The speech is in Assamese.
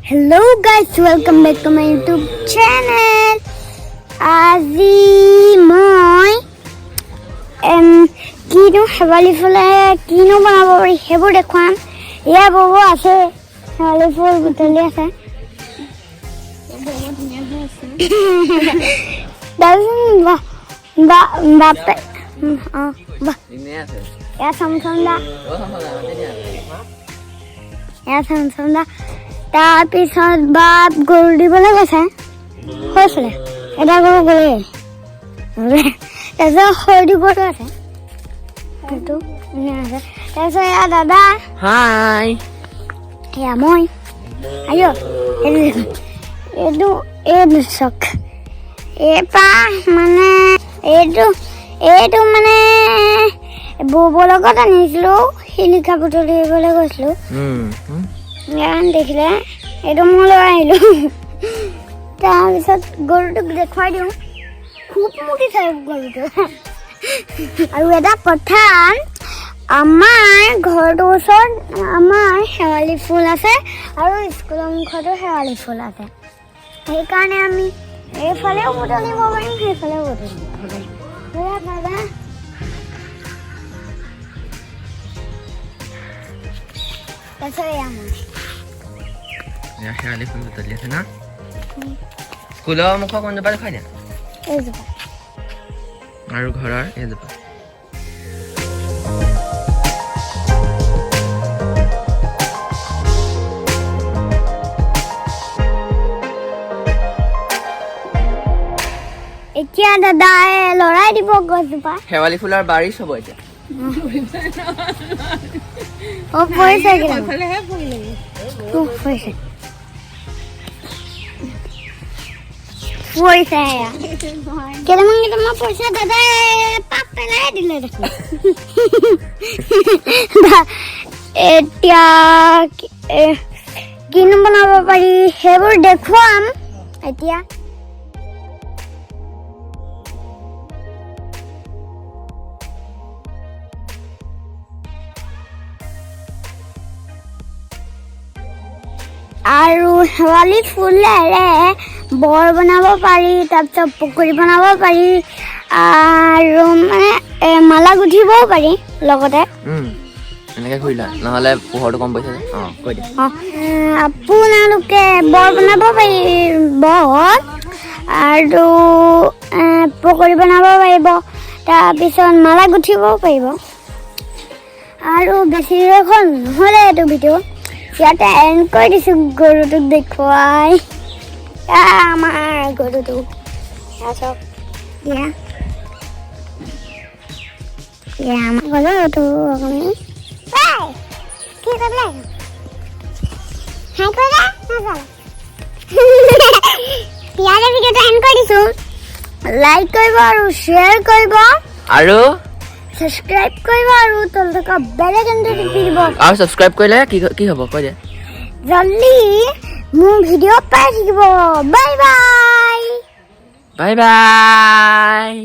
Hello guys, welcome back to my YouTube channel. আজি মই কিনো শেৱালি ফুলে কিনো বনাব পাৰি সেইবোৰ দেখুৱাম। এয়া বব আছে, শেৱালি ফুল বুটলি আছে। বাপে এয়া চামচন্দা তাৰপিছত বাপ গৰু দিবলৈ গৈছে, হৈছিলে এটা গৰু গ'লে তাৰপিছত সৰু দিবতো আছে সেইটো আছে। তাৰপিছত এয়া দাদা, হাই, এয়া মই আয় এইটো চক এইপা মানে এইটো মানে বৌবৰ লগত আনিছিলোঁ, শিলিখা বুটলিবলৈ গৈছিলোঁ। দেখিলে এইটো মই লৈ আহিলোঁ। তাৰপিছত গৰুটোক দেখুৱাই দিওঁ, খুব মুতিছে গৰুটো। আৰু এটা কথা, আমাৰ ঘৰটোৰ ওচৰত আমাৰ শেৱালি ফুল আছে আৰু স্কুলৰ মুখতো শেৱালি ফুল আছে। সেইকাৰণে আমি এইফালেও বুটলিব পাৰিম, সেইফালেও বুটলিব পাৰিম। দাদা শেৱালি ফুল বুটলি আছে না? স্কুলৰ মুখৰ কোনজোপা দেখুৱাই দিয়া এইজোপা আৰু ঘৰৰ এইজোপা। এতিয়া দাদাই লৰাই দিব গছজোপা। শেৱালি ফুলৰ বাৰী চব এতিয়া পৰিছে কেইটামান পৰিছে, দাদাই পাপ পেলাই দিলে দেখোন। এতিয়া কিনো বনাব পাৰি সেইবোৰ দেখুৱাম এতিয়া। আৰু শেৱালি ফুলেৰে বৰ বনাব পাৰি, তাৰপিছত পকৰি বনাব পাৰি, আৰু মানে মালা গুঠিবও পাৰি লগতে। এনেকৈ ঘূৰিলা নহ'লে পোহৰটো কম পৰিছে যে। কৈ দিয়া। আপোনালোকে বৰ বনাব পাৰিব আৰু পকৰি বনাব পাৰিব, তাৰপিছত মালা গুঠিবও পাৰিব। আৰু বেছি এখন নহ'লে এইটো ভিডিঅ' ইয়াতে এণ্ড কৰি দিছোঁ গৰুটোক দেখুৱাই। আমাৰ গৰুটো চাওক, আমাৰ গৰুটো আপুনি কি কৰিলে ইয়াতে ভিডিঅ'টো এণ্ড কৰি দিছোঁ। লাইক কৰিব আৰু শ্বেয়াৰ কৰিব আৰু ছাবস্ক্ৰাইব কৰিব আৰু তলত থকা বেল আইকনটো টিপি দিব। আৰু ছাবস্ক্ৰাইব কৰিলে কি হ'ব কৈ দিয়া। জল্দি মোৰ ভিডিঅ' পাই থাকিব। Bye bye. Bye bye.